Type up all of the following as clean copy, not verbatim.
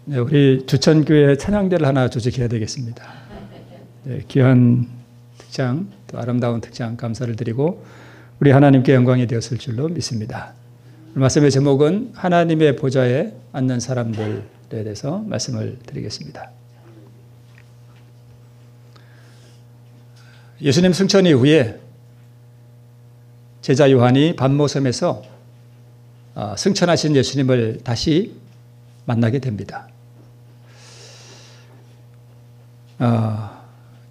네, 우리 주천교회 찬양대를 하나 조직해야 되겠습니다. 네, 귀한 특장, 또 아름다운 특장 감사를 드리고 우리 하나님께 영광이 되었을 줄로 믿습니다. 말씀의 제목은 하나님의 보좌에 앉는 사람들에 대해서 말씀을 드리겠습니다. 예수님 승천 이후에 제자 요한이 반모섬에서 승천하신 예수님을 다시 만나게 됩니다.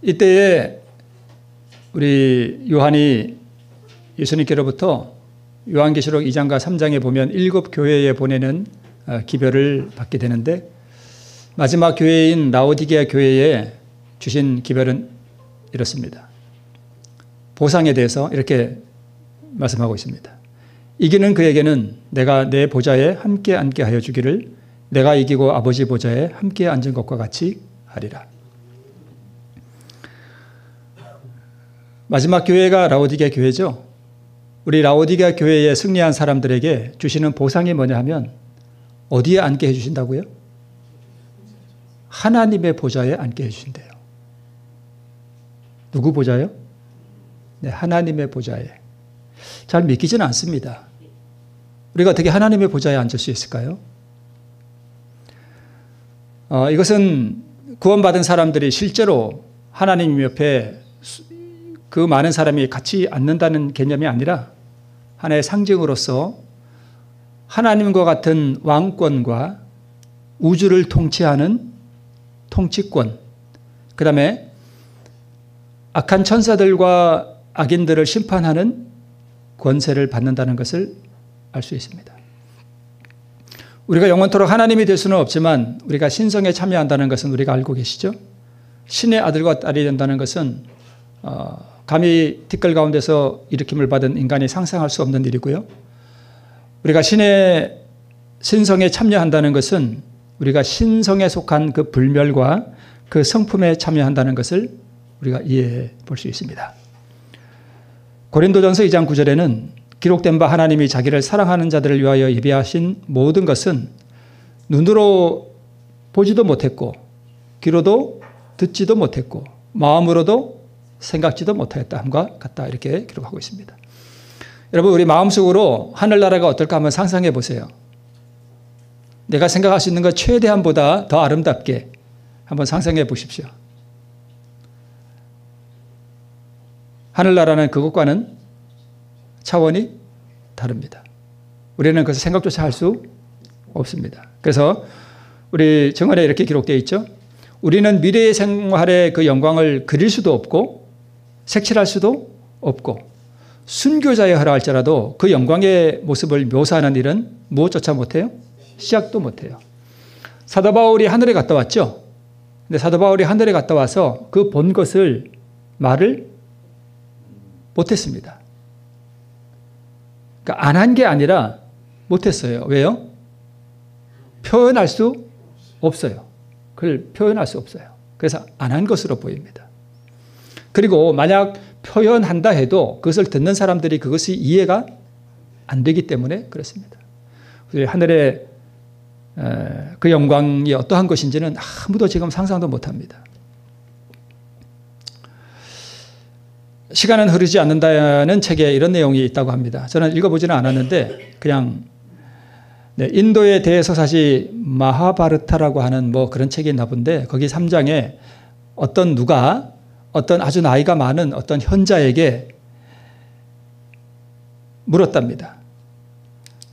이때에 우리 요한이 예수님께로부터 요한계시록 2장과 3장에 보면 7교회에 보내는 기별을 받게 되는데 마지막 교회인 라오디게아 교회에 주신 기별은 이렇습니다. 보상에 대해서 이렇게 말씀하고 있습니다. 이기는 그에게는 내가 내 보좌에 함께 앉게 하여 주기를 내가 이기고 아버지 보좌에 함께 앉은 것과 같이 하리라. 마지막 교회가 라오디게아 교회죠. 우리 라오디게아 교회에 승리한 사람들에게 주시는 보상이 뭐냐 하면 어디에 앉게 해주신다고요? 하나님의 보좌에 앉게 해주신대요. 누구 보좌요? 네, 하나님의 보좌에. 잘 믿기지는 않습니다. 우리가 어떻게 하나님의 보좌에 앉을 수 있을까요? 이것은 구원받은 사람들이 실제로 하나님 옆에 그 많은 사람이 같이 앉는다는 개념이 아니라 하나의 상징으로서 하나님과 같은 왕권과 우주를 통치하는 통치권, 그 다음에 악한 천사들과 악인들을 심판하는 권세를 받는다는 것을 알 수 있습니다. 우리가 영원토록 하나님이 될 수는 없지만 우리가 신성에 참여한다는 것은 우리가 알고 계시죠? 신의 아들과 딸이 된다는 것은 감히 티끌 가운데서 일으킴을 받은 인간이 상상할 수 없는 일이고요. 우리가 신의 신성에 참여한다는 것은 우리가 신성에 속한 그 불멸과 그 성품에 참여한다는 것을 우리가 이해해 볼 수 있습니다. 고린도전서 2장 9절에는 기록된 바 하나님이 자기를 사랑하는 자들을 위하여 예비하신 모든 것은 눈으로 보지도 못했고 귀로도 듣지도 못했고 마음으로도 생각지도 못하였다 함과 같다 이렇게 기록하고 있습니다. 여러분 우리 마음속으로 하늘나라가 어떨까 한번 상상해 보세요. 내가 생각할 수 있는 것 최대한보다 더 아름답게 한번 상상해 보십시오. 하늘나라는 그것과는 차원이 다릅니다. 우리는 그것을 생각조차 할 수 없습니다. 그래서 우리 정언에 이렇게 기록되어 있죠. 우리는 미래의 생활의 그 영광을 그릴 수도 없고 색칠할 수도 없고 순교자에 허락할지라도 그 영광의 모습을 묘사하는 일은 무엇조차 못해요? 시작도 못해요. 사도 바울이 하늘에 갔다 왔죠. 근데 사도 바울이 하늘에 갔다 와서 그 본 것을 말을 못했습니다. 그러니까 안 한 게 아니라 못했어요. 왜요? 표현할 수 없어요. 그걸 표현할 수 없어요. 그래서 안 한 것으로 보입니다. 그리고 만약 표현한다 해도 그것을 듣는 사람들이 그것이 이해가 안 되기 때문에 그렇습니다. 하늘의 그 영광이 어떠한 것인지는 아무도 지금 상상도 못합니다. 시간은 흐르지 않는다는 책에 이런 내용이 있다고 합니다. 저는 읽어보지는 않았는데 그냥 인도의 대서사시 마하바르타라고 하는 뭐 그런 책이 있나 본데 거기 3장에 어떤 누가 어떤 아주 나이가 많은 어떤 현자에게 물었답니다.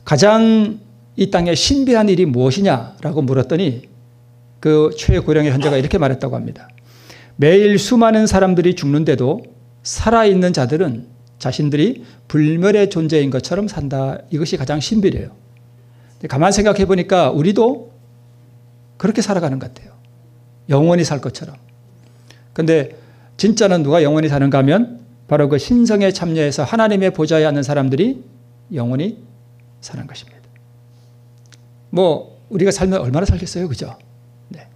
가장 이 땅에 신비한 일이 무엇이냐라고 물었더니 그 최고령의 현자가 이렇게 말했다고 합니다. 매일 수많은 사람들이 죽는데도 살아있는 자들은 자신들이 불멸의 존재인 것처럼 산다. 이것이 가장 신비래요. 가만 생각해 보니까 우리도 그렇게 살아가는 것 같아요. 영원히 살 것처럼. 그런데 진짜는 누가 영원히 사는가 하면 바로 그 신성에 참여해서 하나님의 보좌에 앉는 사람들이 영원히 사는 것입니다. 뭐 우리가 살면 얼마나 살겠어요, 그죠? 네.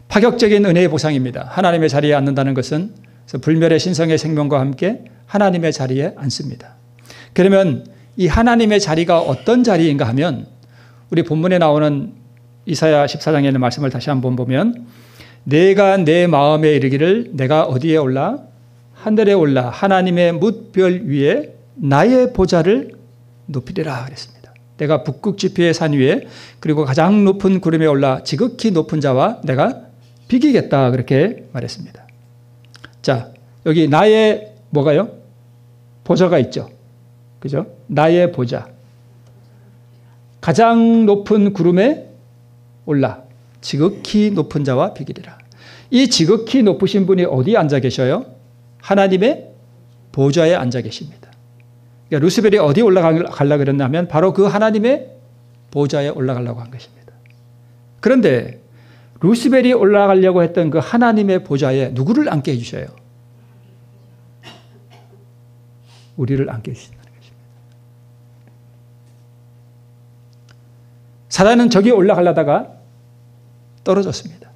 파격적인 은혜의 보상입니다. 하나님의 자리에 앉는다는 것은 그래서 불멸의 신성의 생명과 함께 하나님의 자리에 앉습니다. 그러면 이 하나님의 자리가 어떤 자리인가 하면 우리 본문에 나오는 이사야 14장에 있는 말씀을 다시 한번 보면 내가 내 마음에 이르기를 내가 어디에 올라? 하늘에 올라 하나님의 뭇별 위에 나의 보좌를 높이리라 그랬습니다. 내가 북극 지폐의 산 위에 그리고 가장 높은 구름에 올라 지극히 높은 자와 내가 비기겠다 그렇게 말했습니다. 자, 여기 나의 뭐가요? 보좌가 있죠. 그죠? 나의 보좌. 가장 높은 구름에 올라 지극히 높은 자와 비기리라. 이 지극히 높으신 분이 어디에 앉아 계셔요? 하나님의 보좌에 앉아 계십니다. 그러니까 루스벨이 어디에 올라가려고 그랬냐면 바로 그 하나님의 보좌에 올라가려고 한 것입니다. 그런데 루스벨이 올라가려고 했던 그 하나님의 보좌에 누구를 앉게 해주셔요? 우리를 앉게 해주신다는 것입니다. 사단은 저기 올라가려다가 떨어졌습니다.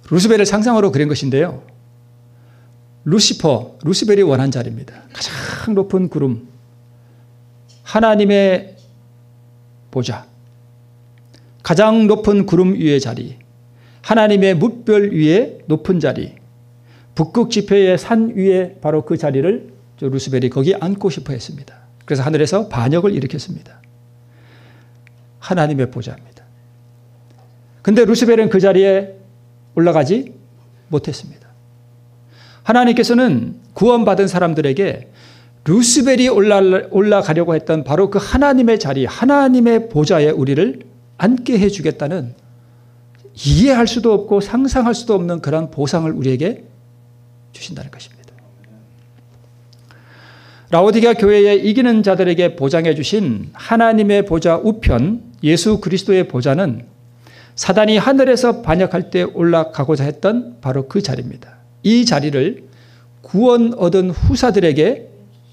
루스벨을 상상으로 그린 것인데요. 루스벨이 원한 자리입니다. 가장 높은 구름, 하나님의 보좌, 가장 높은 구름 위의 자리, 하나님의 뭇별 위에 높은 자리, 북극 지폐의 산 위에 바로 그 자리를 루스벨이 거기 앉고 싶어 했습니다. 그래서 하늘에서 반역을 일으켰습니다. 하나님의 보좌입니다. 근데 루스벨은 그 자리에 올라가지 못했습니다. 하나님께서는 구원받은 사람들에게 루스벨이 올라가려고 했던 바로 그 하나님의 자리, 하나님의 보좌에 우리를 앉게 해주겠다는 이해할 수도 없고 상상할 수도 없는 그런 보상을 우리에게 주신다는 것입니다. 라오디게아 교회에 이기는 자들에게 보장해 주신 하나님의 보좌 우편 예수 그리스도의 보좌는 사단이 하늘에서 반역할 때 올라가고자 했던 바로 그 자리입니다. 이 자리를 구원 얻은 후사들에게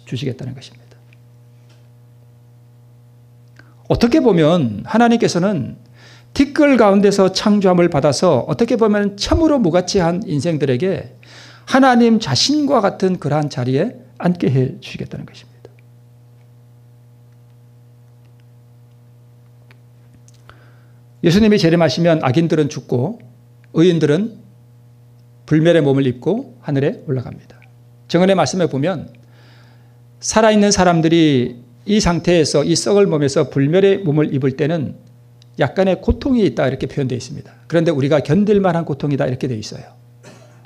주시겠다는 것입니다. 어떻게 보면 하나님께서는 티끌 가운데서 창조함을 받아서 어떻게 보면 참으로 무가치한 인생들에게 하나님 자신과 같은 그러한 자리에 앉게 해 주시겠다는 것입니다. 예수님이 재림하시면 악인들은 죽고 의인들은 불멸의 몸을 입고 하늘에 올라갑니다. 정언의 말씀에 보면 살아있는 사람들이 이 상태에서 이 썩을 몸에서 불멸의 몸을 입을 때는 약간의 고통이 있다 이렇게 표현되어 있습니다. 그런데 우리가 견딜 만한 고통이다 이렇게 되어 있어요.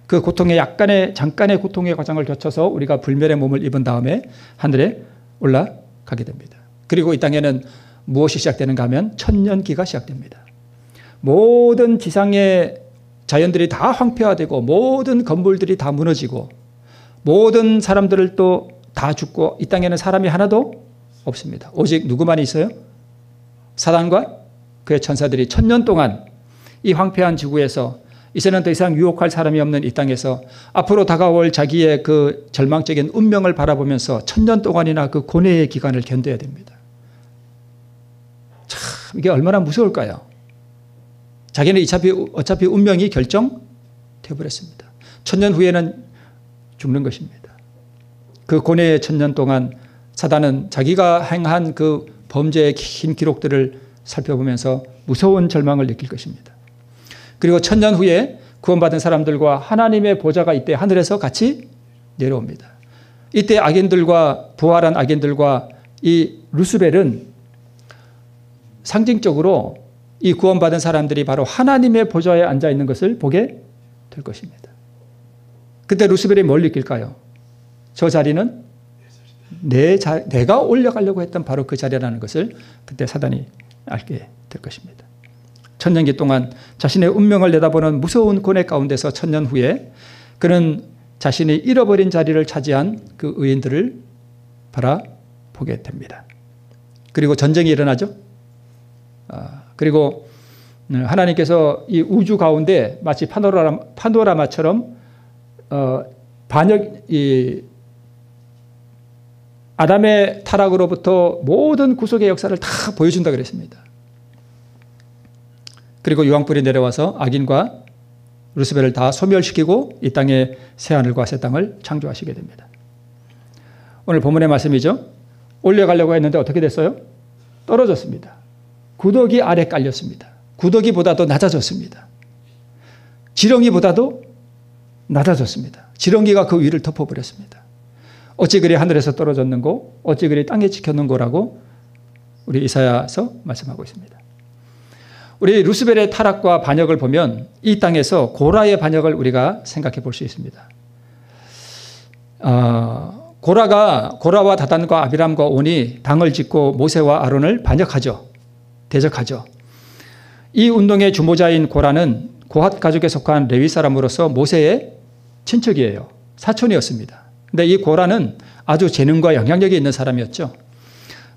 그 고통의 잠깐의 고통의 과정을 거쳐서 우리가 불멸의 몸을 입은 다음에 하늘에 올라가게 됩니다. 그리고 이 땅에는 무엇이 시작되는가 하면 천년기가 시작됩니다. 모든 지상의 자연들이 다 황폐화되고 모든 건물들이 다 무너지고 모든 사람들을 또 다 죽고 이 땅에는 사람이 하나도 없습니다. 오직 누구만 있어요? 사단과 그의 천사들이 천년 동안 이 황폐한 지구에서 이제는 더 이상 유혹할 사람이 없는 이 땅에서 앞으로 다가올 자기의 그 절망적인 운명을 바라보면서 천년 동안이나 그 고뇌의 기간을 견뎌야 됩니다. 참 이게 얼마나 무서울까요? 자기는 어차피 운명이 결정되어 버렸습니다. 천년 후에는 죽는 것입니다. 그 고뇌의 천년 동안 사단은 자기가 행한 그 범죄의 긴 기록들을 살펴보면서 무서운 절망을 느낄 것입니다. 그리고 천년 후에 구원받은 사람들과 하나님의 보좌가 이때 하늘에서 같이 내려옵니다. 이때 악인들과 부활한 악인들과 이 루스벨은 상징적으로 이 구원받은 사람들이 바로 하나님의 보좌에 앉아 있는 것을 보게 될 것입니다. 그때 루스벨이 뭘 느낄까요? 저 자리는 내가 올려가려고 했던 바로 그 자리라는 것을 그때 사단이 알게 될 것입니다. 천년기 동안 자신의 운명을 내다보는 무서운 고뇌 가운데서 천년 후에 그는 자신이 잃어버린 자리를 차지한 그 의인들을 바라보게 됩니다. 그리고 전쟁이 일어나죠. 그리고 하나님께서 이 우주 가운데 마치 파노라마처럼 아담의 타락으로부터 모든 구속의 역사를 다 보여준다 그랬습니다. 그리고 유황불이 내려와서 악인과 루스벨을 다 소멸시키고 이 땅에 새하늘과 새 땅을 창조하시게 됩니다. 오늘 본문의 말씀이죠. 올려가려고 했는데 어떻게 됐어요? 떨어졌습니다. 구더기 아래 깔렸습니다. 구더기보다도 낮아졌습니다. 지렁이보다도 낮아졌습니다. 지렁이가 그 위를 덮어버렸습니다. 어찌 그리 하늘에서 떨어졌는고 어찌 그리 땅에 지켰는고라고 우리 이사야서 말씀하고 있습니다. 우리 루스벨의 타락과 반역을 보면 이 땅에서 고라의 반역을 우리가 생각해 볼 수 있습니다. 고라와 다단과 아비람과 온이 당을 짓고 모세와 아론을 반역하죠. 대적하죠. 이 운동의 주모자인 고라는 고핫 가족에 속한 레위 사람으로서 모세의 친척이에요. 사촌이었습니다. 근데 이 고라는 아주 재능과 영향력이 있는 사람이었죠.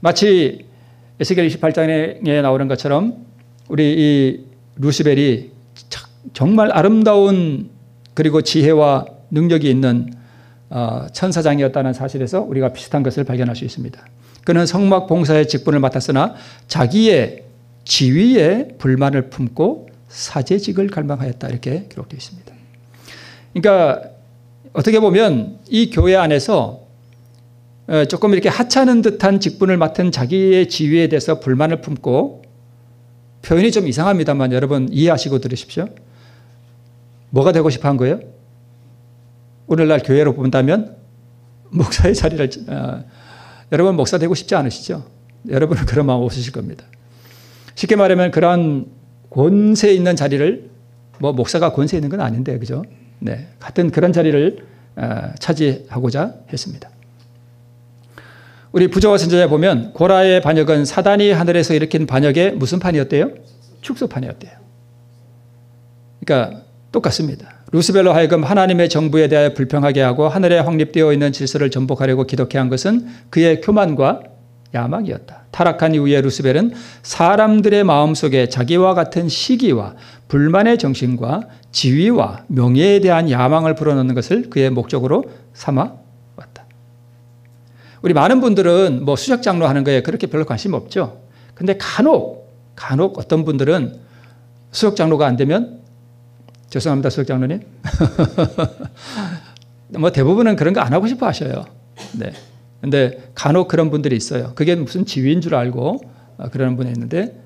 마치 에스겔 28장에 나오는 것처럼 우리 이 루스벨이 정말 아름다운 그리고 지혜와 능력이 있는 천사장이었다는 사실에서 우리가 비슷한 것을 발견할 수 있습니다. 그는 성막 봉사의 직분을 맡았으나 자기의 지위에 불만을 품고 사제직을 갈망하였다 이렇게 기록되어 있습니다. 그러니까 어떻게 보면 이 교회 안에서 조금 이렇게 하찮은 듯한 직분을 맡은 자기의 지위에 대해서 불만을 품고, 표현이 좀 이상합니다만 여러분 이해하시고 들으십시오. 뭐가 되고 싶어 한 거예요? 오늘날 교회로 본다면 목사의 자리를 여러분 목사 되고 싶지 않으시죠? 여러분은 그런 마음 없으실 겁니다. 쉽게 말하면 그러한 권세 있는 자리를, 뭐 목사가 권세 있는 건 아닌데 그죠? 네, 같은 그런 자리를 차지하고자 했습니다. 우리 부조와 선지자에 보면 고라의 반역은 사단이 하늘에서 일으킨 반역의 무슨 판이었대요? 축소판이었대요. 그러니까 똑같습니다. 루스벨로 하여금 하나님의 정부에 대하여 불평하게 하고 하늘에 확립되어 있는 질서를 전복하려고 기독해 한 것은 그의 교만과 야망이었다. 타락한 이후에 루스벨은 사람들의 마음속에 자기와 같은 시기와 불만의 정신과 지위와 명예에 대한 야망을 불어넣는 것을 그의 목적으로 삼아 왔다. 우리 많은 분들은 뭐 수석 장로 하는 거에 그렇게 별로 관심 없죠. 근데 간혹 어떤 분들은 수석 장로가 안 되면, 죄송합니다 수석 장로님, 뭐 대부분은 그런 거 안 하고 싶어 하셔요. 네. 근데 간혹 그런 분들이 있어요. 그게 무슨 지위인 줄 알고 그러는 분이 있는데,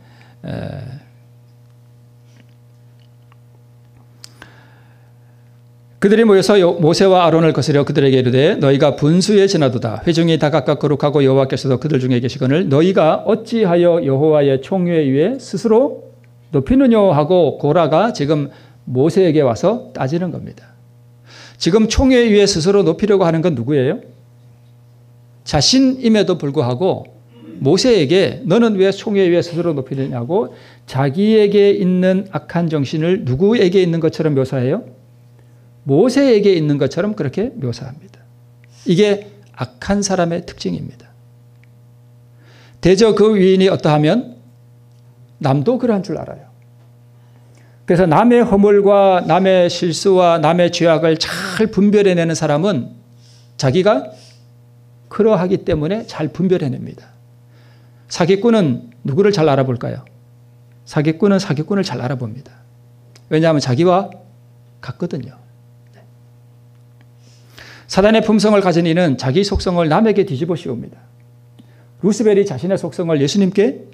그들이 모여서 모세와 아론을 거스려 그들에게 이르되 너희가 분수에 지나도다. 회중이 다 각각 거룩하고 여호와께서도 그들 중에 계시거늘 너희가 어찌하여 여호와의 총회 위에 스스로 높이느냐 하고 고라가 지금 모세에게 와서 따지는 겁니다. 지금 총회 위에 스스로 높이려고 하는 건 누구예요? 자신임에도 불구하고 모세에게 너는 왜 총회 위에 스스로 높이느냐고 자기에게 있는 악한 정신을 누구에게 있는 것처럼 묘사해요? 모세에게 있는 것처럼 그렇게 묘사합니다. 이게 악한 사람의 특징입니다. 대저 그 위인이 어떠하면 남도 그러한 줄 알아요. 그래서 남의 허물과 남의 실수와 남의 죄악을 잘 분별해내는 사람은 자기가 그러하기 때문에 잘 분별해냅니다. 사기꾼은 누구를 잘 알아볼까요? 사기꾼은 사기꾼을 잘 알아봅니다. 왜냐하면 자기와 같거든요. 사단의 품성을 가진 이는 자기 속성을 남에게 뒤집어 씌웁니다. 루스벨이 자신의 속성을 예수님께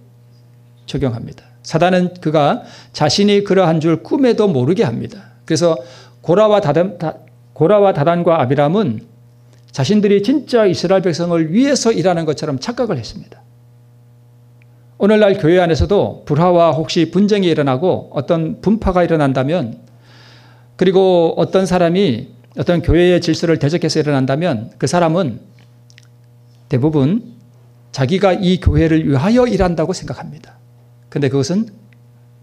적용합니다. 사단은 그가 자신이 그러한 줄 꿈에도 모르게 합니다. 그래서 고라와 다단과 아비람은 자신들이 진짜 이스라엘 백성을 위해서 일하는 것처럼 착각을 했습니다. 오늘날 교회 안에서도 불화와 혹시 분쟁이 일어나고 어떤 분파가 일어난다면, 그리고 어떤 사람이 어떤 교회의 질서를 대적해서 일어난다면 그 사람은 대부분 자기가 이 교회를 위하여 일한다고 생각합니다. 그런데 그것은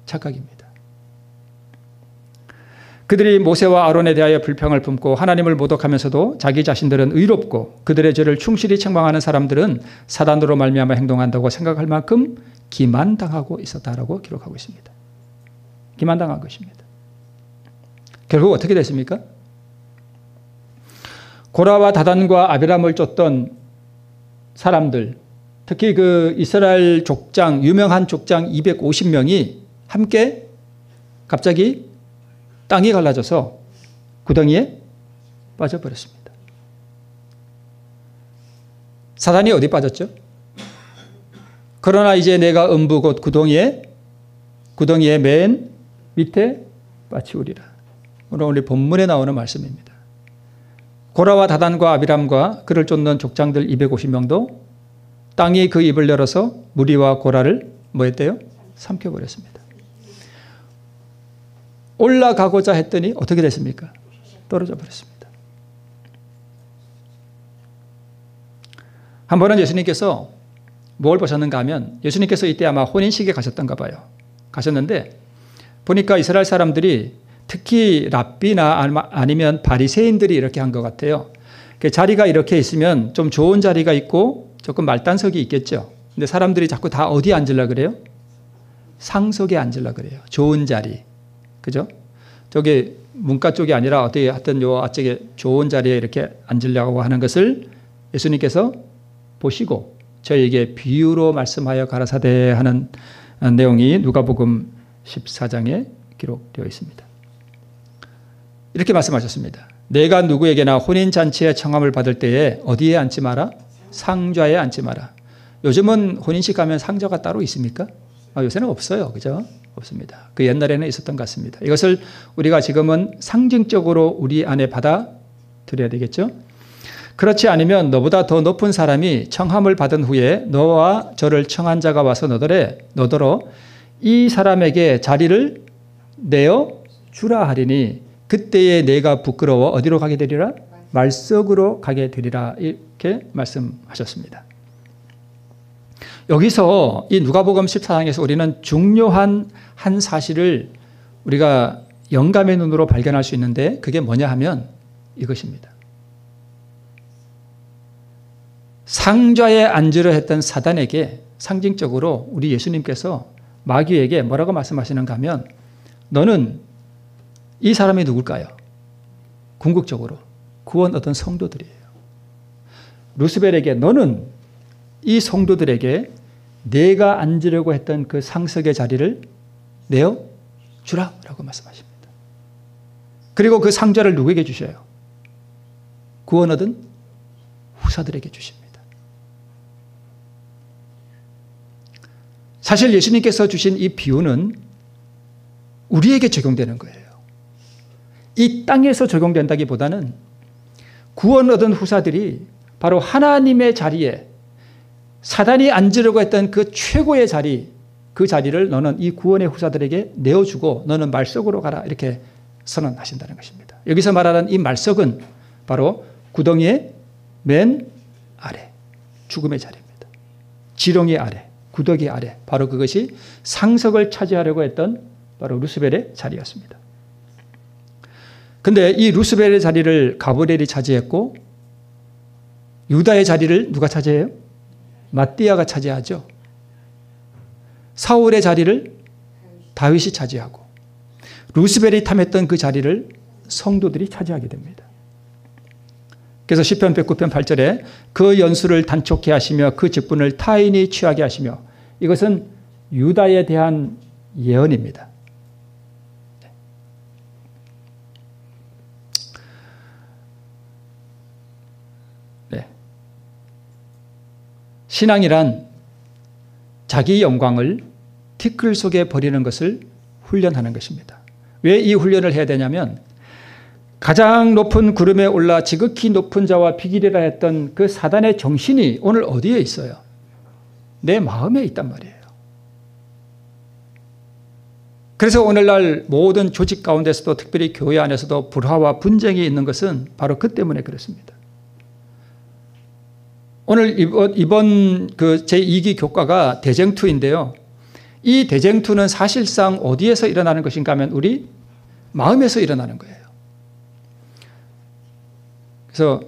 착각입니다. 그들이 모세와 아론에 대하여 불평을 품고 하나님을 모독하면서도 자기 자신들은 의롭고 그들의 죄를 충실히 책망하는 사람들은 사단으로 말미암아 행동한다고 생각할 만큼 기만당하고 있었다라고 기록하고 있습니다. 기만당한 것입니다. 결국 어떻게 됐습니까? 고라와 다단과 아비람을 쫓던 사람들, 특히 그 이스라엘 족장, 유명한 족장 250명이 함께 갑자기 땅이 갈라져서 구덩이에 빠져버렸습니다. 사단이 어디 빠졌죠? 그러나 이제 내가 음부 곧 구덩이의 맨 밑에 빠치우리라. 오늘 우리 본문에 나오는 말씀입니다. 고라와 다단과 아비람과 그를 쫓는 족장들 250명도 땅이 그 입을 열어서 무리와 고라를 뭐 했대요? 삼켜버렸습니다. 올라가고자 했더니 어떻게 됐습니까? 떨어져 버렸습니다. 한 번은 예수님께서 뭘 보셨는가 하면 예수님께서 이때 아마 혼인식에 가셨던가 봐요. 가셨는데 보니까 이스라엘 사람들이 특히 랍비나 아니면 바리새인들이 이렇게 한 것 같아요. 자리가 이렇게 있으면 좀 좋은 자리가 있고 조금 말단석이 있겠죠. 근데 사람들이 자꾸 다 어디 앉으려고 그래요? 상석에 앉으려고 그래요. 좋은 자리. 그죠? 저기 문과 쪽이 아니라 어떻게 하여튼 요 앞쪽에 좋은 자리에 이렇게 앉으려고 하는 것을 예수님께서 보시고 저에게 비유로 말씀하여 가라사대 하는 내용이 누가복음 14장에 기록되어 있습니다. 이렇게 말씀하셨습니다. 내가 누구에게나 혼인잔치에 청함을 받을 때에 어디에 앉지 마라? 상좌에 앉지 마라. 요즘은 혼인식 가면 상좌가 따로 있습니까? 요새는 없어요. 그죠? 없습니다. 그 옛날에는 있었던 것 같습니다. 이것을 우리가 지금은 상징적으로 우리 안에 받아들여야 되겠죠? 그렇지 않으면 너보다 더 높은 사람이 청함을 받은 후에 너와 저를 청한 자가 와서 너더러 이 사람에게 자리를 내어 주라 하리니 그때에 내가 부끄러워 어디로 가게 되리라? 말석으로 가게 되리라. 이렇게 말씀하셨습니다. 여기서 이 누가복음 14장에서 우리는 중요한 한 사실을 우리가 영감의 눈으로 발견할 수 있는데 그게 뭐냐 하면 이것입니다. 상좌에 앉으려 했던 사단에게 상징적으로 우리 예수님께서 마귀에게 뭐라고 말씀하시는가 하면 너는 이 사람이 누굴까요? 궁극적으로 구원 얻은 성도들이에요. 루스벨에게 너는 이 성도들에게 내가 앉으려고 했던 그 상석의 자리를 내어 주라라고 말씀하십니다. 그리고 그 상좌를 누구에게 주셔요? 구원 얻은 후사들에게 주십니다. 사실 예수님께서 주신 이 비유는 우리에게 적용되는 거예요. 이 땅에서 적용된다기보다는 구원 얻은 후사들이 바로 하나님의 자리에 사단이 앉으려고 했던 그 최고의 자리, 그 자리를 너는 이 구원의 후사들에게 내어주고 너는 말석으로 가라 이렇게 선언하신다는 것입니다. 여기서 말하는 이 말석은 바로 구덩이의 맨 아래, 죽음의 자리입니다. 지렁이 아래, 구더기 아래, 바로 그것이 상석을 차지하려고 했던 바로 루스벨의 자리였습니다. 근데 이 루스벨의 자리를 가브리엘이 차지했고 유다의 자리를 누가 차지해요? 마띠아가 차지하죠. 사울의 자리를 다윗이 차지하고 루스벨이 탐했던 그 자리를 성도들이 차지하게 됩니다. 그래서 시편 109편 8절에 그 연수를 단촉해 하시며 그 직분을 타인이 취하게 하시며 이것은 유다에 대한 예언입니다. 신앙이란 자기 영광을 티끌 속에 버리는 것을 훈련하는 것입니다. 왜 이 훈련을 해야 되냐면 가장 높은 구름에 올라 지극히 높은 자와 비기리라 했던 그 사단의 정신이 오늘 어디에 있어요? 내 마음에 있단 말이에요. 그래서 오늘날 모든 조직 가운데서도 특별히 교회 안에서도 불화와 분쟁이 있는 것은 바로 그 때문에 그렇습니다. 오늘 이번 그 제2기 교과가 대쟁투인데요. 이 대쟁투는 사실상 어디에서 일어나는 것인가 하면 우리 마음에서 일어나는 거예요. 그래서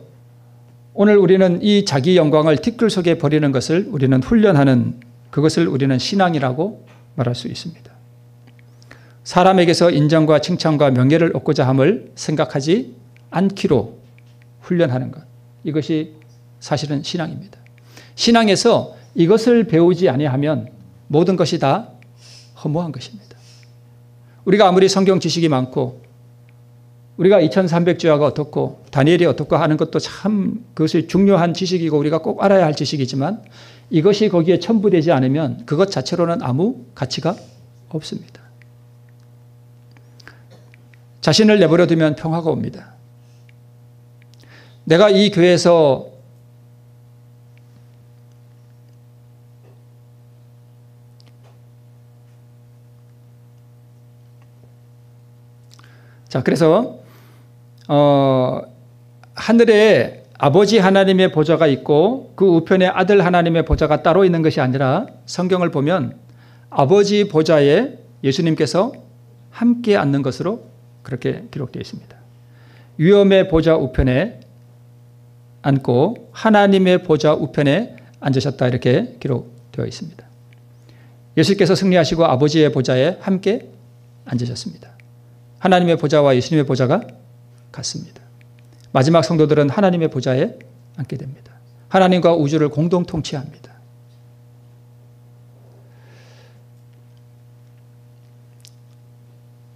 오늘 우리는 이 자기 영광을 티끌 속에 버리는 것을 우리는 훈련하는 그것을 우리는 신앙이라고 말할 수 있습니다. 사람에게서 인정과 칭찬과 명예를 얻고자 함을 생각하지 않기로 훈련하는 것. 이것이 사실은 신앙입니다. 신앙에서 이것을 배우지 아니하면 모든 것이 다 허무한 것입니다. 우리가 아무리 성경 지식이 많고 우리가 2300주야가 어떻고 다니엘이 어떻고 하는 것도 참 그것이 중요한 지식이고 우리가 꼭 알아야 할 지식이지만 이것이 거기에 첨부되지 않으면 그것 자체로는 아무 가치가 없습니다. 자신을 내버려 두면 평화가 옵니다. 내가 이 교회에서 자, 그래서 하늘에 아버지 하나님의 보좌가 있고 그 우편에 아들 하나님의 보좌가 따로 있는 것이 아니라 성경을 보면 아버지 보좌에 예수님께서 함께 앉는 것으로 그렇게 기록되어 있습니다. 위엄의 보좌 우편에 앉고 하나님의 보좌 우편에 앉으셨다 이렇게 기록되어 있습니다. 예수께서 승리하시고 아버지의 보좌에 함께 앉으셨습니다. 하나님의 보좌와 예수님의 보좌가 같습니다. 마지막 성도들은 하나님의 보좌에 앉게 됩니다. 하나님과 우주를 공동 통치합니다.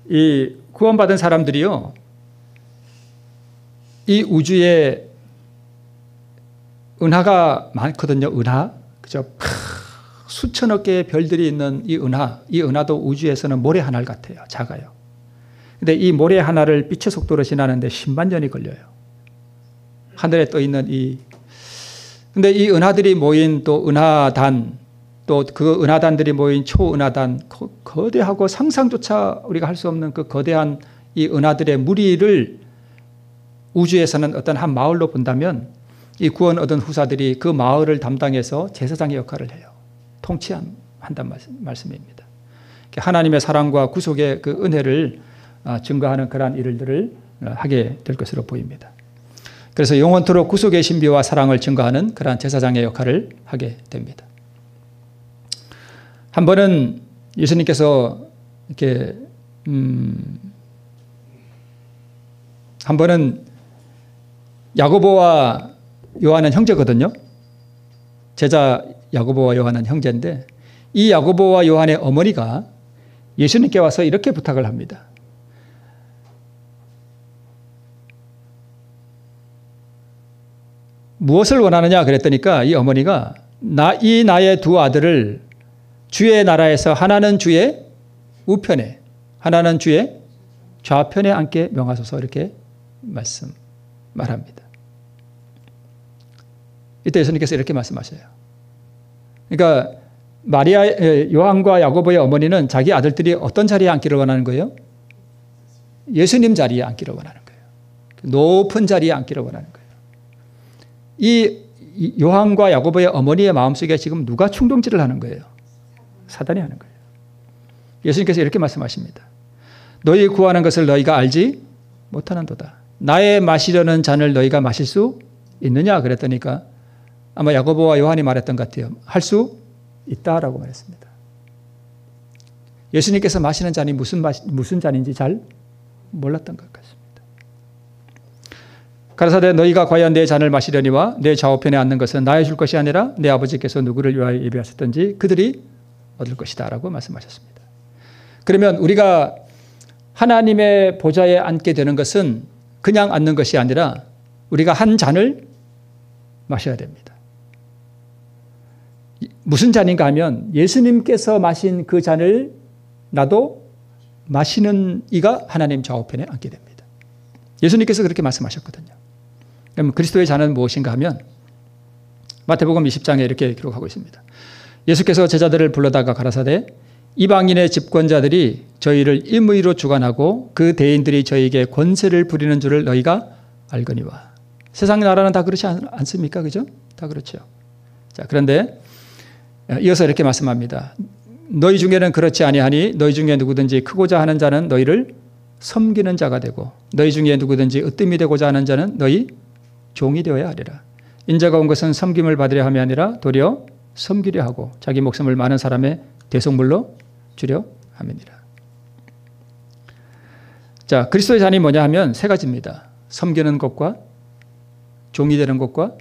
이 구원받은 사람들이요, 이 우주에 은하가 많거든요. 은하, 그죠? 수천억 개의 별들이 있는 이 은하도 우주에서는 모래 하나 같아요. 작아요. 근데 이 모래 하나를 빛의 속도로 지나는데 10만 년이 걸려요. 하늘에 떠 있는 근데 이 은하들이 모인 또 은하단, 또 그 은하단들이 모인 초은하단, 거대하고 상상조차 우리가 할 수 없는 그 거대한 이 은하들의 무리를 우주에서는 어떤 한 마을로 본다면 이 구원 얻은 후사들이 그 마을을 담당해서 제사장의 역할을 해요. 통치한다는 말씀입니다. 하나님의 사랑과 구속의 그 은혜를 증거하는 그러한 일들을 하게 될 것으로 보입니다. 그래서 영원토록 구속의 신비와 사랑을 증거하는 그러한 제사장의 역할을 하게 됩니다. 한 번은 예수님께서 이렇게 한 번은 야고보와 요한은 형제거든요. 제자 야고보와 요한은 형제인데 이 야고보와 요한의 어머니가 예수님께 와서 이렇게 부탁을 합니다. 무엇을 원하느냐 그랬더니까 이 어머니가 나의 두 아들을 주의 나라에서 하나는 주의 우편에 하나는 주의 좌편에 앉게 명하소서 이렇게 말합니다. 이때 예수님께서 이렇게 말씀하셔요. 그러니까 요한과 야고보의 어머니는 자기 아들들이 어떤 자리에 앉기를 원하는 거예요? 예수님 자리에 앉기를 원하는 거예요. 높은 자리에 앉기를 원하는 거예요. 이 요한과 야고보의 어머니의 마음속에 지금 누가 충동질을 하는 거예요? 사단이 하는 거예요. 예수님께서 이렇게 말씀하십니다. 너희 구하는 것을 너희가 알지 못하는도다. 나의 마시려는 잔을 너희가 마실 수 있느냐 그랬더니까 아마 야고보와 요한이 말했던 것 같아요. 할 수 있다라고 말했습니다. 예수님께서 마시는 잔이 무슨 잔인지 잘 몰랐던 것 같습니다. 가라사대 너희가 과연 내 잔을 마시려니와 내 좌우편에 앉는 것은 나의 줄 것이 아니라 내 아버지께서 누구를 위하여 예비하셨든지 그들이 얻을 것이다 라고 말씀하셨습니다. 그러면 우리가 하나님의 보좌에 앉게 되는 것은 그냥 앉는 것이 아니라 우리가 한 잔을 마셔야 됩니다. 무슨 잔인가 하면 예수님께서 마신 그 잔을 나도 마시는 이가 하나님 좌우편에 앉게 됩니다. 예수님께서 그렇게 말씀하셨거든요. 그럼 그리스도의 잔은 무엇인가 하면 마태복음 20장에 이렇게 기록하고 있습니다. 예수께서 제자들을 불러다가 가라사대 이방인의 집권자들이 저희를 임의로 주관하고 그 대인들이 저희에게 권세를 부리는 줄을 너희가 알거니와. 세상 나라는 다 그렇지 않습니까? 그죠? 다 그렇죠. 자, 그런데 이어서 이렇게 말씀합니다. 너희 중에는 그렇지 아니하니 너희 중에 누구든지 크고자 하는 자는 너희를 섬기는 자가 되고 너희 중에 누구든지 으뜸이 되고자 하는 자는 너희 종이 되어야 하리라. 인자가 온 것은 섬김을 받으려 함이 아니라 도리어 섬기려 하고 자기 목숨을 많은 사람의 대속물로 주려 함이니라. 자, 그리스도의 잔이 뭐냐 하면 세 가지입니다. 섬기는 것과 종이 되는 것과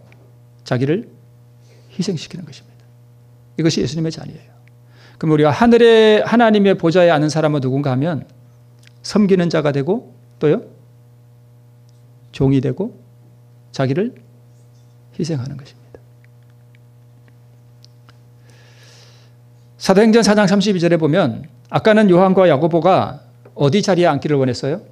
자기를 희생시키는 것입니다. 이것이 예수님의 잔이에요. 그럼 우리가 하나님의 보좌에 앉는 사람은 누군가 하면 섬기는 자가 되고 또요 종이 되고 자기를 희생하는 것입니다. 사도행전 4장 32절에 보면 아까는 요한과 야고보가 어디 자리에 앉기를 원했어요?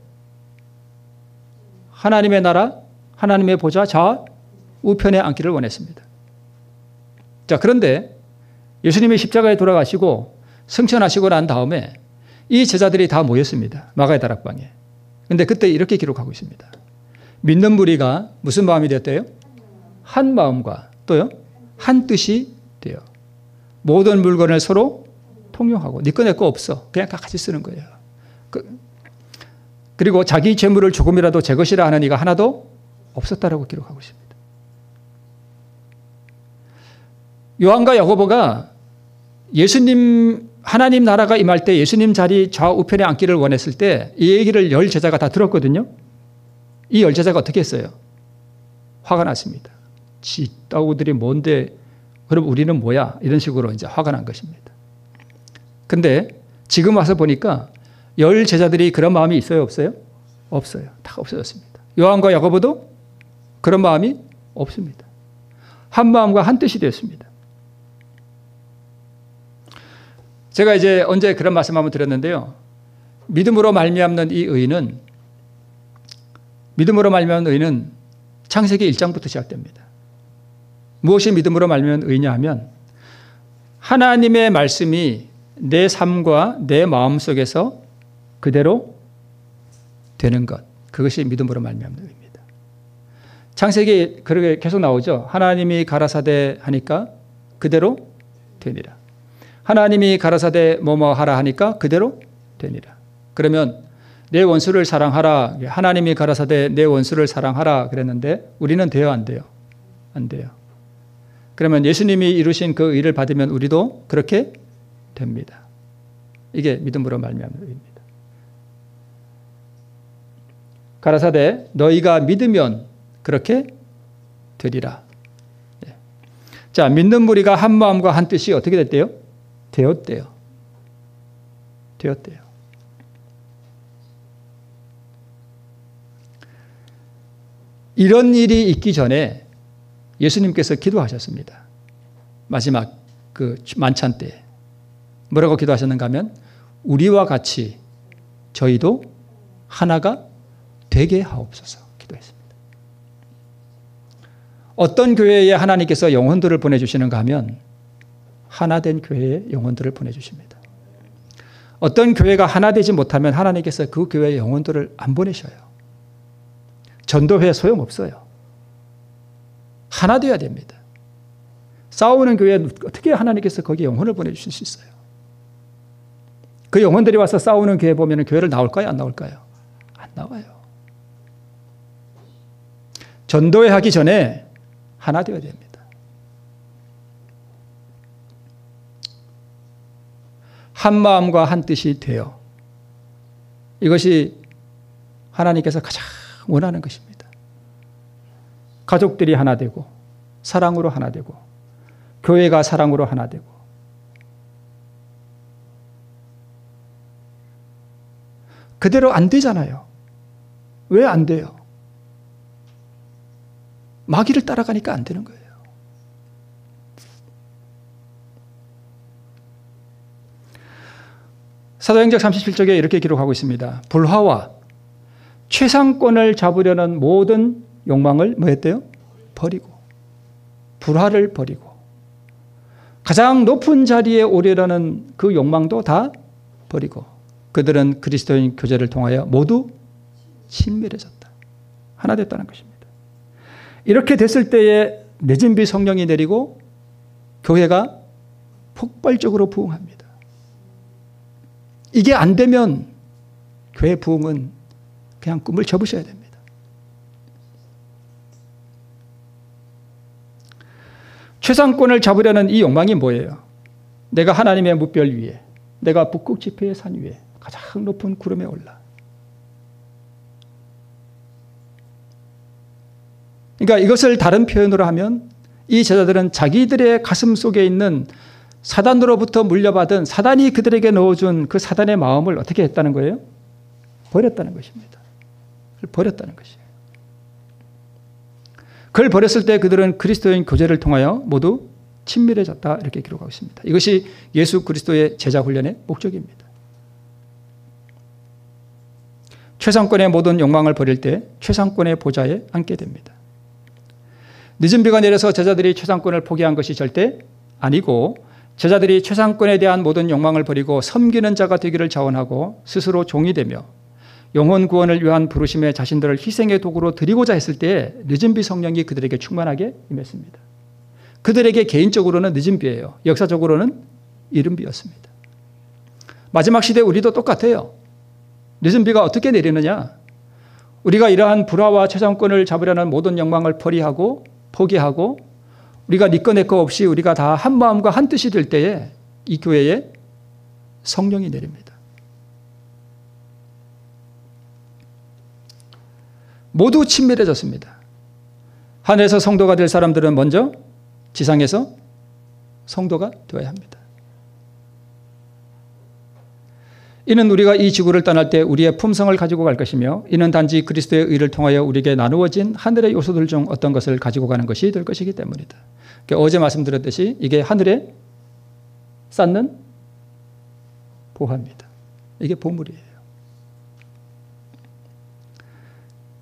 하나님의 나라, 하나님의 보좌 좌우편에 앉기를 원했습니다. 자, 그런데 예수님이 십자가에 돌아가시고 승천하시고 난 다음에 이 제자들이 다 모였습니다. 마가의 다락방에. 그런데 그때 이렇게 기록하고 있습니다. 믿는 무리가 무슨 마음이 되었대요? 한 마음과 또요? 한 뜻이 되어 모든 물건을 서로 통용하고 네 거 내 거 없어. 그냥 다 같이 쓰는 거예요. 그리고 자기 재물을 조금이라도 제 것이라 하는 이가 하나도 없었다라고 기록하고 있습니다. 요한과 야고보가 예수님 하나님 나라가 임할 때 예수님 자리 좌우편에 앉기를 원했을 때 이 얘기를 열 제자가 다 들었거든요. 이 열 제자가 어떻게 했어요? 화가 났습니다. 지 따구들이 뭔데 그럼 우리는 뭐야? 이런 식으로 이제 화가 난 것입니다. 근데 지금 와서 보니까 열 제자들이 그런 마음이 있어요? 없어요? 없어요. 다 없어졌습니다. 요한과 야고보도 그런 마음이 없습니다. 한 마음과 한 뜻이 되었습니다. 제가 이제 언제 그런 말씀 한번 드렸는데요. 믿음으로 말미암는 이 의는 창세기 1장부터 시작됩니다. 무엇이 믿음으로 말미암는 의냐 하면 하나님의 말씀이 내 삶과 내 마음 속에서 그대로 되는 것. 그것이 믿음으로 말미암는 의입니다. 창세기 그렇게 계속 나오죠. 하나님이 가라사대 하니까 그대로 되니라. 하나님이 가라사대 뭐뭐 하라 하니까 그대로 되니라. 그러면 내 원수를 사랑하라. 하나님이 가라사대 내 원수를 사랑하라 그랬는데 우리는 돼요, 안 돼요? 안 돼요. 그러면 예수님이 이루신 그 의를 받으면 우리도 그렇게 됩니다. 이게 믿음으로 말미암는 의입니다. 가라사대 너희가 믿으면 그렇게 되리라. 자, 믿는 무리가 한 마음과 한 뜻이 어떻게 됐대요? 되었대요. 이런 일이 있기 전에 예수님께서 기도하셨습니다. 마지막 그 만찬 때 뭐라고 기도하셨는가 하면 우리와 같이 저희도 하나가 되게 하옵소서 기도했습니다. 어떤 교회에 하나님께서 영혼들을 보내주시는가 하면 하나된 교회에 영혼들을 보내주십니다. 어떤 교회가 하나 되지 못하면 하나님께서 그 교회의 영혼들을 안 보내셔요. 전도회 소용없어요. 하나 되어야 됩니다. 싸우는 교회에 어떻게 하나님께서 거기에 영혼을 보내주실 수 있어요? 그 영혼들이 와서 싸우는 교회 보면 교회를 나올까요? 안 나올까요? 안 나와요. 전도회 하기 전에 하나 되어야 됩니다. 한 마음과 한 뜻이 되어 이것이 하나님께서 가장 원하는 것입니다. 가족들이 하나 되고 사랑으로 하나 되고 교회가 사랑으로 하나 되고 그대로 안 되잖아요. 왜 안 돼요? 마귀를 따라가니까 안 되는 거예요. 사도행전 37쪽에 이렇게 기록하고 있습니다. 불화와 최상권을 잡으려는 모든 욕망을 뭐 했대요? 버리고 불화를 버리고 가장 높은 자리에 오르려는 그 욕망도 다 버리고 그들은 그리스도인 교제를 통하여 모두 친밀해졌다. 하나 됐다는 것입니다. 이렇게 됐을 때에 내진비 성령이 내리고 교회가 폭발적으로 부흥합니다. 이게 안 되면 교회 부흥은 그냥 꿈을 접으셔야 됩니다. 최상권을 잡으려는 이 욕망이 뭐예요? 내가 하나님의 무별 위에, 내가 북극 지폐의 산 위에 가장 높은 구름에 올라. 그러니까 이것을 다른 표현으로 하면 이 제자들은 자기들의 가슴 속에 있는 사단으로부터 물려받은 사단이 그들에게 넣어준 그 사단의 마음을 어떻게 했다는 거예요? 버렸다는 것입니다. 버렸다는 것이에요. 그걸 버렸을 때 그들은 그리스도인 교제를 통하여 모두 친밀해졌다 이렇게 기록하고 있습니다. 이것이 예수 그리스도의 제자 훈련의 목적입니다. 최상권의 모든 욕망을 버릴 때 최상권의 보좌에 앉게 됩니다. 늦은 비가 내려서 제자들이 최상권을 포기한 것이 절대 아니고 제자들이 최상권에 대한 모든 욕망을 버리고 섬기는 자가 되기를 자원하고 스스로 종이 되며 영혼 구원을 위한 부르심에 자신들을 희생의 도구로 드리고자 했을 때 늦은 비 성령이 그들에게 충만하게 임했습니다. 그들에게 개인적으로는 늦은 비예요. 역사적으로는 이른 비였습니다. 마지막 시대 우리도 똑같아요. 늦은 비가 어떻게 내리느냐? 우리가 이러한 불화와 최상권을 잡으려는 모든 욕망을 포기하고 우리가 네 거 내 거 없이 우리가 다 한 마음과 한 뜻이 될 때에 이 교회에 성령이 내립니다. 모두 친밀해졌습니다. 하늘에서 성도가 될 사람들은 먼저 지상에서 성도가 되어야 합니다. 이는 우리가 이 지구를 떠날 때 우리의 품성을 가지고 갈 것이며 이는 단지 그리스도의 의를 통하여 우리에게 나누어진 하늘의 요소들 중 어떤 것을 가지고 가는 것이 될 것이기 때문이다. 그러니까 어제 말씀드렸듯이 이게 하늘에 쌓는 보화입니다. 이게 보물이에요.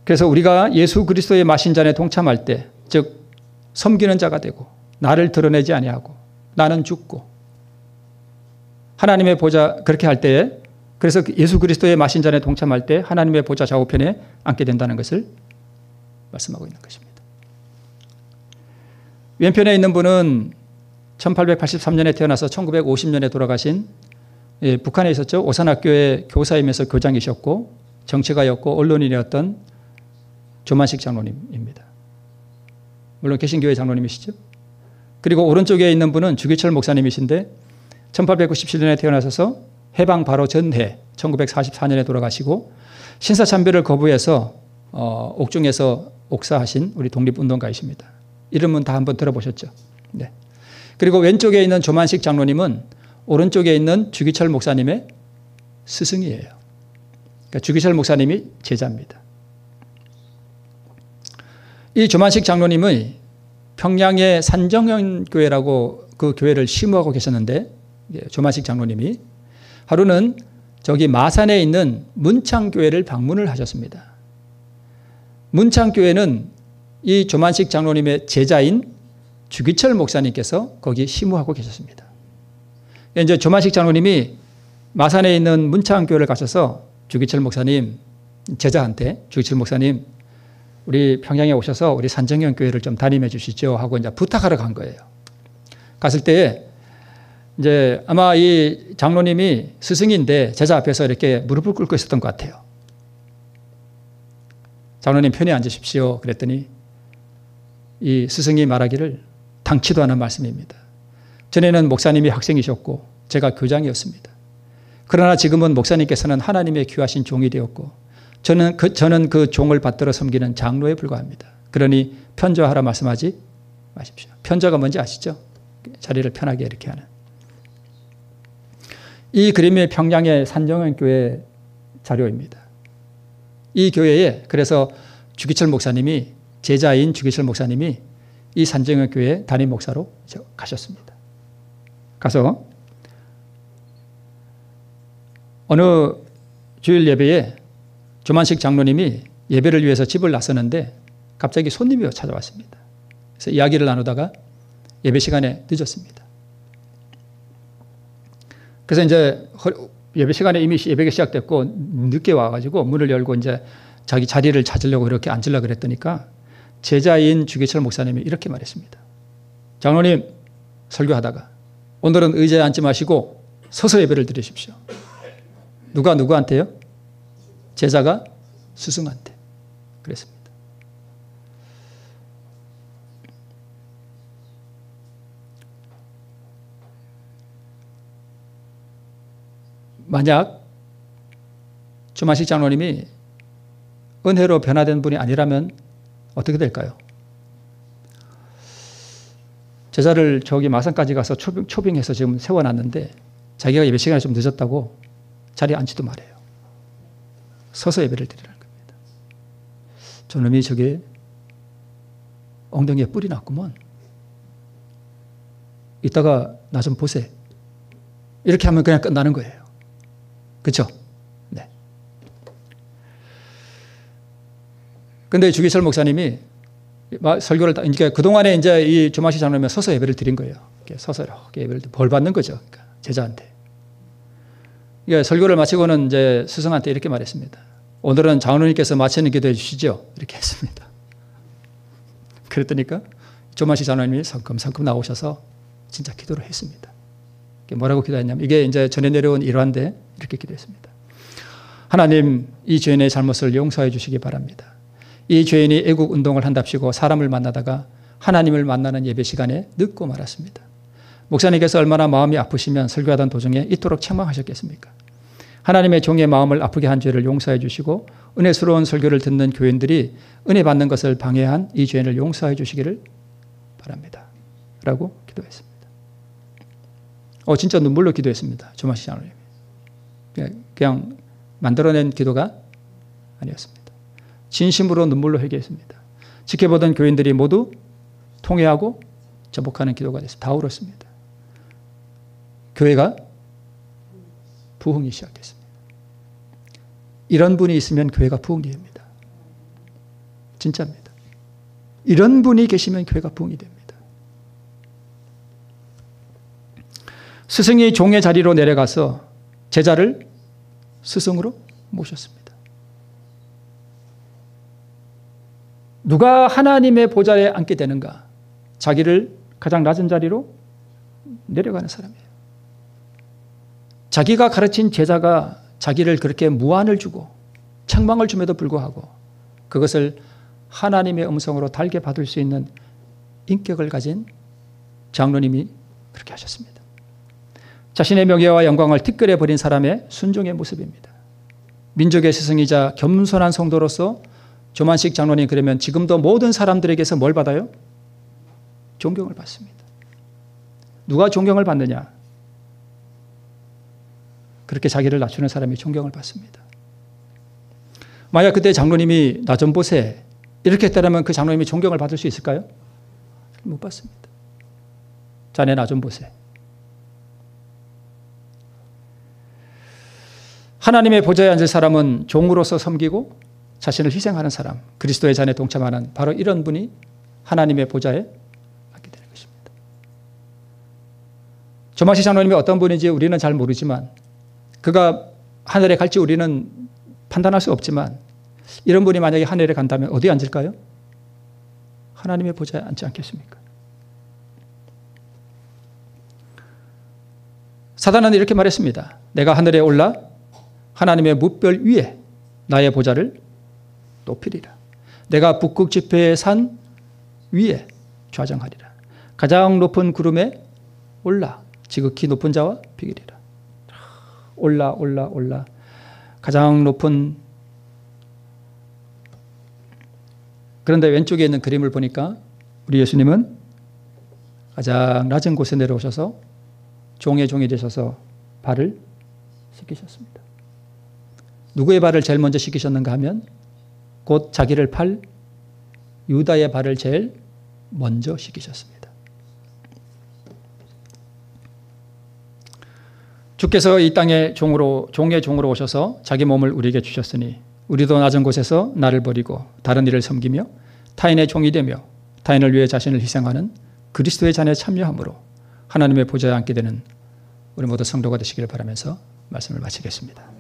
그래서 우리가 예수 그리스도의 마신 잔에 동참할 때, 즉 섬기는 자가 되고 나를 드러내지 아니하고 나는 죽고 하나님의 보좌 그렇게 할 때에 그래서 예수 그리스도의 마신 잔에 동참할 때 하나님의 보좌 좌우편에 앉게 된다는 것을 말씀하고 있는 것입니다. 왼편에 있는 분은 1883년에 태어나서 1950년에 돌아가신 북한에 있었죠. 오산학교의 교사이면서 교장이셨고 정치가였고 언론인이었던 조만식 장로님입니다. 물론 개신교회 장로님이시죠. 그리고 오른쪽에 있는 분은 주기철 목사님이신데 1897년에 태어나셔서 해방 바로 전해 1944년에 돌아가시고 신사참배를 거부해서 옥중에서 옥사하신 우리 독립운동가이십니다. 이름은 다 한번 들어보셨죠. 네. 그리고 왼쪽에 있는 조만식 장로님은 오른쪽에 있는 주기철 목사님의 스승이에요. 그러니까 주기철 목사님이 제자입니다. 이 조만식 장로님의 평양의 산정현 교회라고 그 교회를 시무하고 계셨는데 조만식 장로님이 하루는 저기 마산에 있는 문창교회를 방문을 하셨습니다. 문창교회는 이 조만식 장로님의 제자인 주기철 목사님께서 거기 시무하고 계셨습니다. 이제 조만식 장로님이 마산에 있는 문창교회를 가셔서 주기철 목사님 제자한테 주기철 목사님 우리 평양에 오셔서 우리 산정현 교회를 좀 담임해 주시죠 하고 이제 부탁하러 간 거예요. 갔을 때 이제 아마 이 장로님이 스승인데 제자 앞에서 이렇게 무릎을 꿇고 있었던 것 같아요. 장로님 편히 앉으십시오. 그랬더니 이 스승이 말하기를 당치도 않은 말씀입니다. 전에는 목사님이 학생이셨고 제가 교장이었습니다. 그러나 지금은 목사님께서는 하나님의 귀하신 종이 되었고 저는 그 종을 받들어 섬기는 장로에 불과합니다. 그러니 편저하라 말씀하지 마십시오. 편저가 뭔지 아시죠? 자리를 편하게 이렇게 하는. 이 그림이 평양의 산정현 교회 자료입니다. 이 교회에 그래서 주기철 목사님이 제자인 주기철 목사님이 이 산정현 교회 담임 목사로 가셨습니다. 가서 어느 주일 예배에 조만식 장로님이 예배를 위해서 집을 나서는데 갑자기 손님이 찾아왔습니다. 그래서 이야기를 나누다가 예배 시간에 늦었습니다. 그래서 이제 예배 시간에 이미 예배가 시작됐고 늦게 와가지고 문을 열고 이제 자기 자리를 찾으려고 이렇게 앉으려고 그랬더니까 제자인 주기철 목사님이 이렇게 말했습니다. 장로님 설교하다가 오늘은 의자에 앉지 마시고 서서 예배를 드리십시오. 누가 누구한테요? 제자가 스승한테 그랬습니다. 만약 조만식 장로님이 은혜로 변화된 분이 아니라면 어떻게 될까요? 제자를 저기 마산까지 가서 초빙해서 지금 세워놨는데 자기가 예배 시간이 좀 늦었다고 자리에 앉지도 말아요. 서서 예배를 드리라는 겁니다. 저놈이 저게 엉덩이에 뿔이 났구먼. 이따가 나 좀 보세. 이렇게 하면 그냥 끝나는 거예요. 그렇죠? 네. 근데 주기철 목사님이 설교를 그러니까 그동안에 이제 이 조마시 장로님은 서서 예배를 드린 거예요. 서서 이렇게 예배를 벌 받는 거죠. 그러니까 제자한테. 그러니까 설교를 마치고는 이제 스승한테 이렇게 말했습니다. 오늘은 장로님께서 마치는 기도해 주시죠. 이렇게 했습니다. 그랬더니까 조마시 장로님이 성큼성큼 나오셔서 진짜 기도를 했습니다. 뭐라고 기도했냐면 이게 이제 전해 내려온 일화인데 이렇게 기도했습니다. 하나님, 이 죄인의 잘못을 용서해 주시기 바랍니다. 이 죄인이 애국 운동을 한답시고 사람을 만나다가 하나님을 만나는 예배 시간에 늦고 말았습니다. 목사님께서 얼마나 마음이 아프시면 설교하던 도중에 이토록 책망하셨겠습니까? 하나님의 종의 마음을 아프게 한 죄를 용서해 주시고 은혜스러운 설교를 듣는 교인들이 은혜 받는 것을 방해한 이 죄인을 용서해 주시기를 바랍니다. 라고 기도했습니다. 진짜 눈물로 기도했습니다. 조마시 장로님이. 그냥 만들어낸 기도가 아니었습니다. 진심으로 눈물로 회개했습니다. 지켜보던 교인들이 모두 통회하고 전복하는 기도가 됐습니다. 다 울었습니다. 교회가 부흥이 시작됐습니다. 이런 분이 있으면 교회가 부흥이 됩니다. 진짜입니다. 이런 분이 계시면 교회가 부흥이 됩니다. 스승이 종의 자리로 내려가서 제자를 스승으로 모셨습니다. 누가 하나님의 보좌에 앉게 되는가? 자기를 가장 낮은 자리로 내려가는 사람이에요. 자기가 가르친 제자가 자기를 그렇게 무안을 주고 책망을 줌에도 불구하고 그것을 하나님의 음성으로 달게 받을 수 있는 인격을 가진 장로님이 그렇게 하셨습니다. 자신의 명예와 영광을 티끌에 버린 사람의 순종의 모습입니다. 민족의 스승이자 겸손한 성도로서 조만식 장로님 그러면 지금도 모든 사람들에게서 뭘 받아요? 존경을 받습니다. 누가 존경을 받느냐? 그렇게 자기를 낮추는 사람이 존경을 받습니다. 만약 그때 장로님이 나 좀 보세 이렇게 했다면 그 장로님이 존경을 받을 수 있을까요? 못 받습니다. 자네 나 좀 보세. 하나님의 보좌에 앉을 사람은 종으로서 섬기고 자신을 희생하는 사람, 그리스도의 잔에 동참하는 바로 이런 분이 하나님의 보좌에 앉게 되는 것입니다. 조마시 장로님이 어떤 분인지 우리는 잘 모르지만 그가 하늘에 갈지 우리는 판단할 수 없지만 이런 분이 만약에 하늘에 간다면 어디에 앉을까요? 하나님의 보좌에 앉지 않겠습니까? 사단은 이렇게 말했습니다. 내가 하늘에 올라 하나님의 뭇별 위에 나의 보좌를 높이리라. 내가 북극 지폐의 산 위에 좌정하리라. 가장 높은 구름에 올라 지극히 높은 자와 비기리라. 올라 가장 높은. 그런데 왼쪽에 있는 그림을 보니까 우리 예수님은 가장 낮은 곳에 내려오셔서 종의 종이 되셔서 발을 씻기셨습니다. 누구의 발을 제일 먼저 씻기셨는가 하면 곧 자기를 팔 유다의 발을 제일 먼저 씻기셨습니다. 주께서 이 땅에 종의 종으로 오셔서 자기 몸을 우리에게 주셨으니 우리도 낮은 곳에서 나를 버리고 다른 일을 섬기며 타인의 종이 되며 타인을 위해 자신을 희생하는 그리스도의 잔에 참여함으로 하나님의 보좌에 앉게 되는 우리 모두 성도가 되시기를 바라면서 말씀을 마치겠습니다.